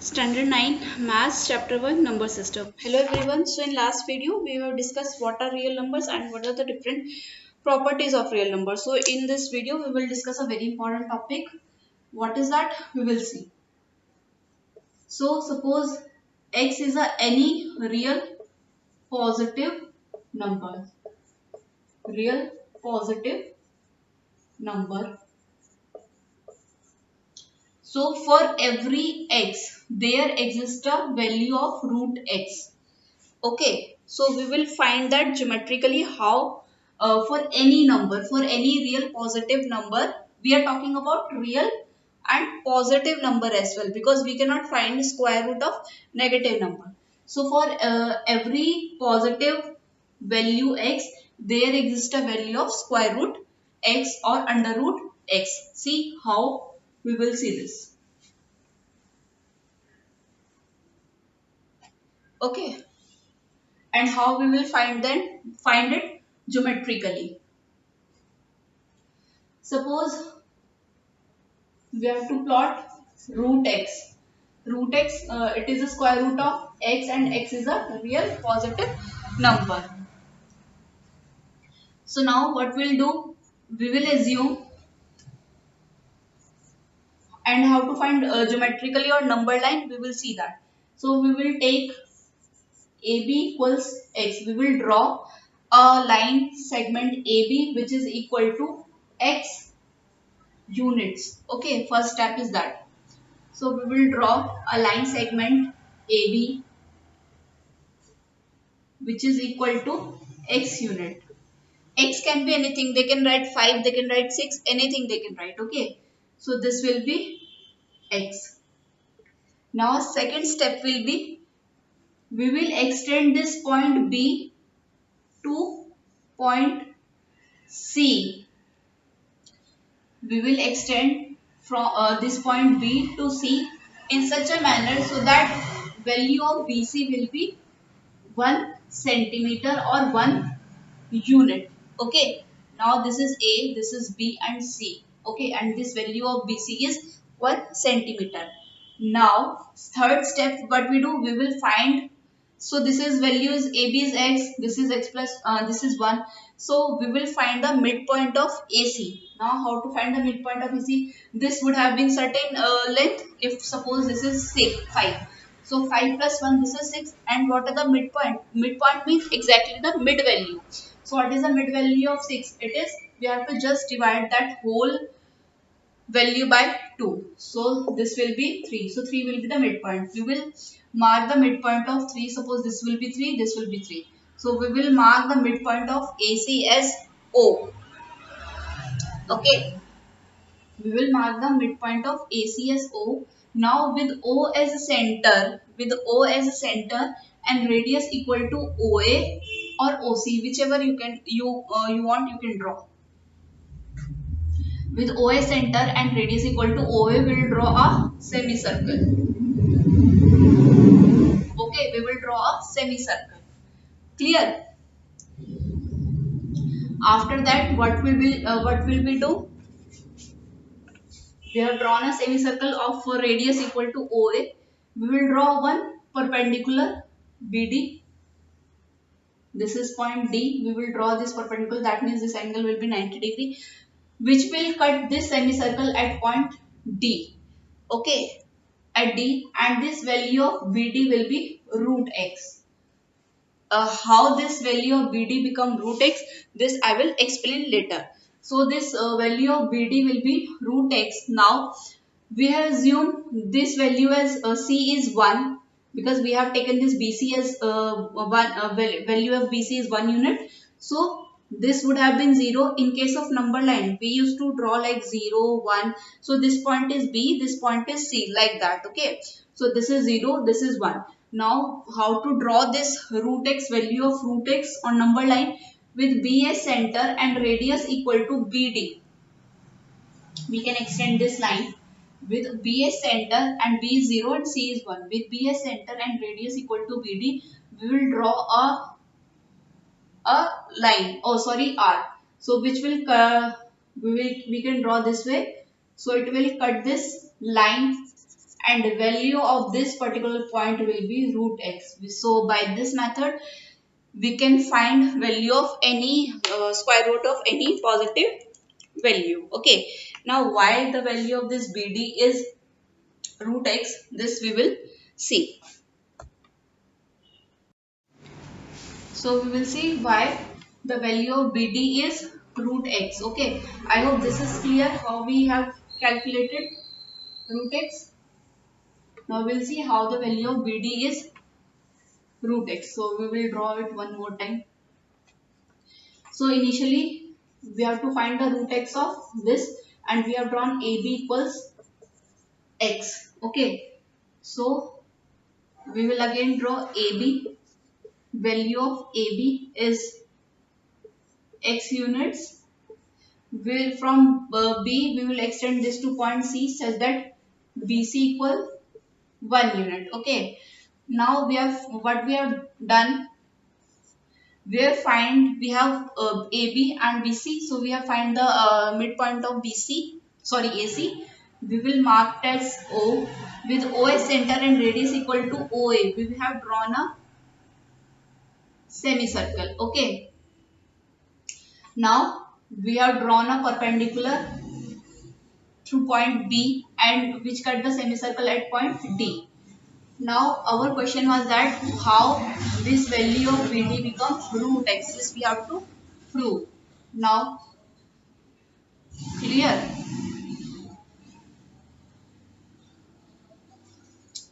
Standard 9 Maths Chapter 1 Number System. Hello everyone. So in last video we have discussed what are real numbers and what are the different properties of real numbers. So in this video we will discuss a very important topic. What is that? We will see. So suppose x is any real positive number. Real positive number. So for every x there exists a value of root x. Okay, so we will find that geometrically how for any number, for any real positive number, we are talking about real and positive number as well, because we cannot find square root of negative number. So for every positive value x, there exists a value of square root x or under root x. See how we will see this. Okay, and how we will find it geometrically. Suppose we have to plot root x. Root x, it is the square root of x, and x is a real positive number. So now what we'll do, we will assume, and how to find geometrically or number line, we will see that. So we will take AB equals x. We will draw a line segment AB which is equal to x units. Okay, first step is that. So we will draw a line segment AB which is equal to x unit. X can be anything. They can write 5, they can write 6, anything they can write. Okay. So this will be x. Now second step will be, we will extend this point B to point C. We will extend from this point B to C in such a manner so that value of BC will be 1 centimeter or 1 unit. Okay, now this is A, this is B and C. Okay, and this value of BC is 1 centimeter. Now third step, what we do, we will find, so this is value is AB is x, this is x plus this is 1. So we will find the midpoint of AC. Now how to find the midpoint of AC? This would have been certain length. If suppose this is 5. So 5 plus 1, this is 6. And what are the midpoint? Midpoint means exactly the mid value. So what is the mid value of 6? It is, we have to just divide that whole value by 2. So this will be 3. So 3 will be the midpoint. We will mark the midpoint of 3. Suppose this will be 3, this will be 3. So we will mark the midpoint of AC as O. Okay. We will mark the midpoint of AC as O. Now with O as a center, and radius equal to OA or OC, whichever you want, you can draw. With OA center and radius equal to OA, we will draw a semicircle. Okay, we will draw a semicircle. Clear? After that, what will we do? We have drawn a semicircle of radius equal to OA. We will draw one perpendicular BD. This is point D. We will draw this perpendicular. That means this angle will be 90 degree, which will cut this semicircle at point D. Okay, at D, and this value of BD will be root x. How this value of BD become root x, this I will explain later. So this value of BD will be root x. Now we have assumed this value as C is 1, because we have taken this BC as value of BC is 1 unit. So this would have been 0 in case of number line. We used to draw like 0, 1. So this point is B, this point is C, like that. Okay. So this is 0, this is 1. Now how to draw this root x, value of root x on number line? With B as center and radius equal to BD. We can extend this line with B as center and B is 0 and C is 1. With B as center and radius equal to BD, we will draw a line, arc. So which will we can draw this way. So it will cut this line and the value of this particular point will be root x. So by this method we can find value of any square root of any positive value. Okay, now why the value of this BD is root x, this we will see. So we will see why the value of BD is root x. Okay, I hope this is clear how we have calculated root x. Now we'll see how the value of BD is root x. So we will draw it one more time. So initially we have to find the root x of this, and we have drawn AB equals x. Okay, so we will again draw AB. Value of AB is x units. From B we will extend this to point C such that BC equal 1 unit. Okay, now we have what we have done. We have AB and BC, so we have find the midpoint of BC, sorry AC. We will mark it as O with OS center and radius equal to OA. We have drawn a semicircle. Okay, now we have drawn a perpendicular through point B and which cut the semicircle at point D. Now our question was that how this value of BD becomes root x. This we have to prove. Now clear.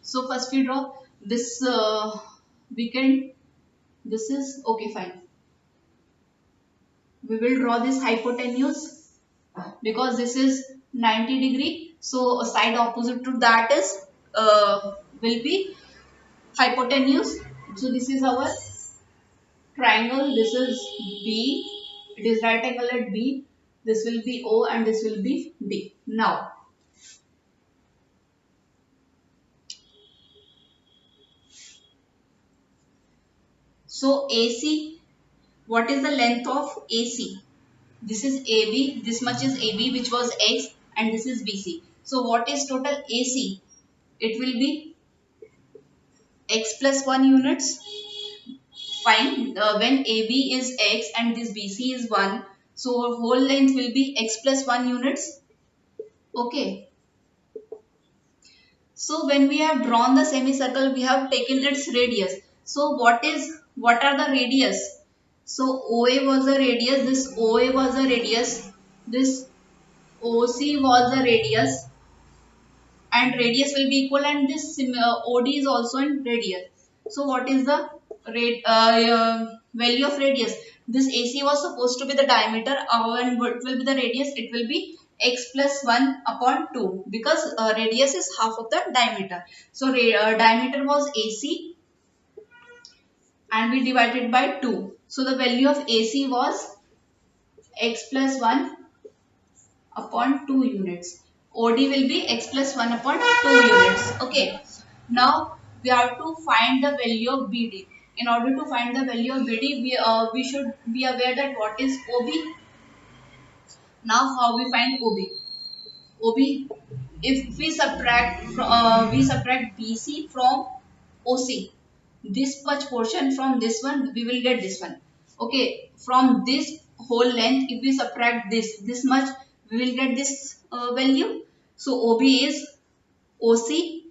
So first we draw this we can, this is okay, fine. We will draw this hypotenuse because this is 90 degree. So a side opposite to that is will be hypotenuse. So this is our triangle. This is B. It is right angle at B. This will be O and this will be D. Now so AC, what is the length of AC? This is AB, this much is AB which was X, and this is BC. So what is total AC? It will be X plus 1 units. Fine, when AB is X and this BC is 1, so whole length will be X plus 1 units. Okay. So when we have drawn the semicircle, we have taken its radius. So what are the radius? So OA was the radius, this OA was the radius, this OC was the radius, and radius will be equal, and this OD is also in radius. So what is the value of radius? This AC was supposed to be the diameter, and what will be the radius? It will be x plus 1 upon 2 because radius is half of the diameter. So diameter was AC and we divided by 2. So the value of AC was x plus 1 upon 2 units. OD will be x plus 1 upon 2 units. Okay. Now we have to find the value of BD. In order to find the value of BD, we should be aware that what is OB. Now how we find OB? OB, if we subtract BC from OC, this much portion from this one, we will get this one. Okay, from this whole length, if we subtract this much, we will get this value. So OB is OC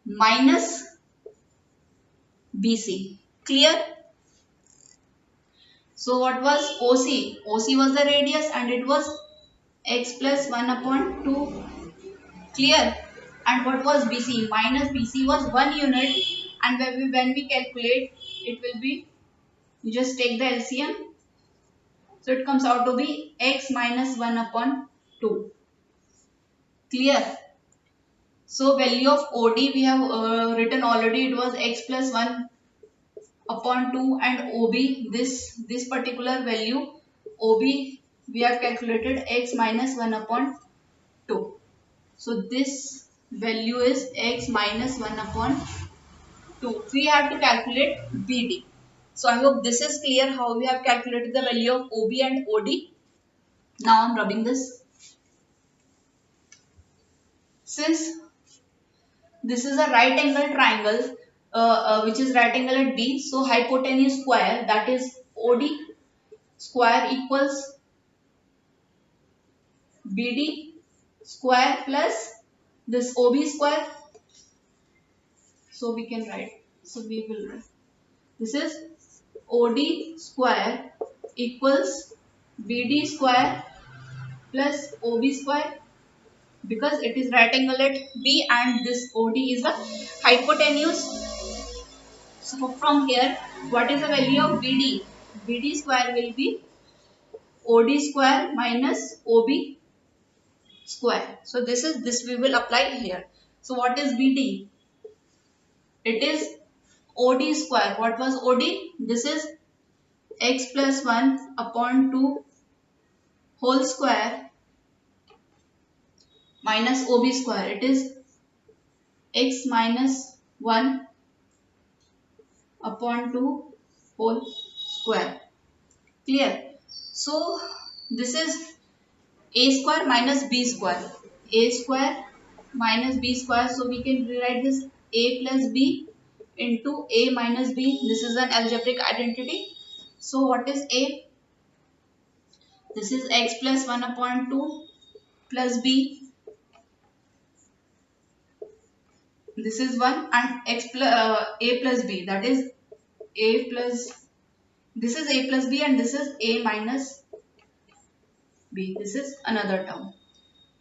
minus BC. Clear? So what was OC? OC was the radius and it was x plus 1 upon 2. Clear? And what was BC? Minus BC was 1 unit, and when we calculate, it will be, you just take the LCM. So it comes out to be x minus 1 upon 2. Clear? So value of OD we have written already, it was x plus 1 upon 2, and OB, this particular value OB we have calculated x minus 1 upon 2. So this value is x minus 1 upon 2. We have to calculate BD. So I hope this is clear how we have calculated the value of OB and OD. Now I am rubbing this. Since this is a right angle triangle which is right angle at B. So hypotenuse square, that is OD square, equals BD square plus this OB square. So we can write. So we will write. This is OD square equals BD square plus OB square, because it is right angle at B and this OD is a hypotenuse. So from here, what is the value of BD? BD square will be OD square minus OB square. So this we will apply here. So what is BD? It is OD square. What was OD? This is x plus 1 upon 2 whole square minus OB square. It is x minus 1 upon 2 whole square. Clear? So this is a square minus b square. A square minus b square. So we can rewrite this a plus b into a minus b. This is an algebraic identity. So what is a? This is x plus 1 upon 2 plus b. This is 1 and x plus a plus b, that is a plus, this is a plus b and this is a minus b. This is another term.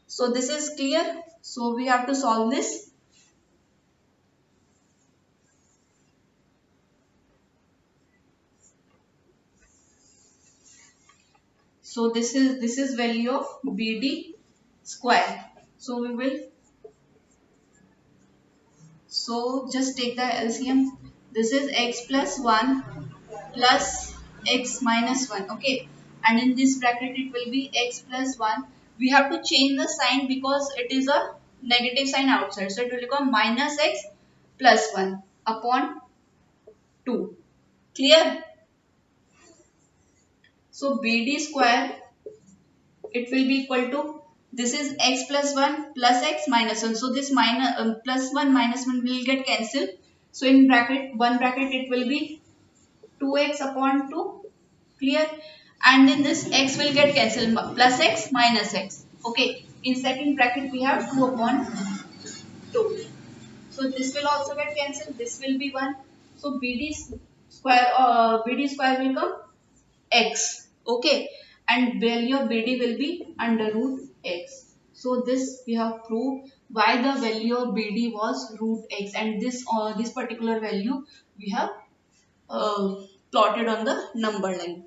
So this is clear. So we have to solve this. So this is value of BD square. So we will, so just take the LCM. This is x plus 1 plus x minus 1. Okay, and in this bracket it will be x plus 1. We have to change the sign because it is a negative sign outside. So it will become minus x plus 1 upon 2. Clear? So BD square, it will be equal to, this is x plus 1 plus x minus 1. So this minus plus 1 minus 1 will get cancelled. So in bracket, one bracket it will be 2x upon 2. Clear? And in this x will get cancelled, plus x minus x. Okay. In second bracket we have 2 upon 2. So this will also get cancelled. This will be 1. So BD square will come x. Okay. And value of BD will be under root x. So this we have proved why the value of BD was root x, and this particular value we have uh, plotted on the number line.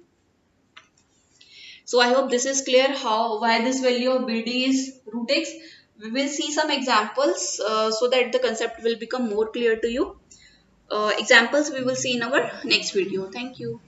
So I hope this is clear how why this value of BD is root x. We will see some examples so that the concept will become more clear to you. Examples we will see in our next video. Thank you.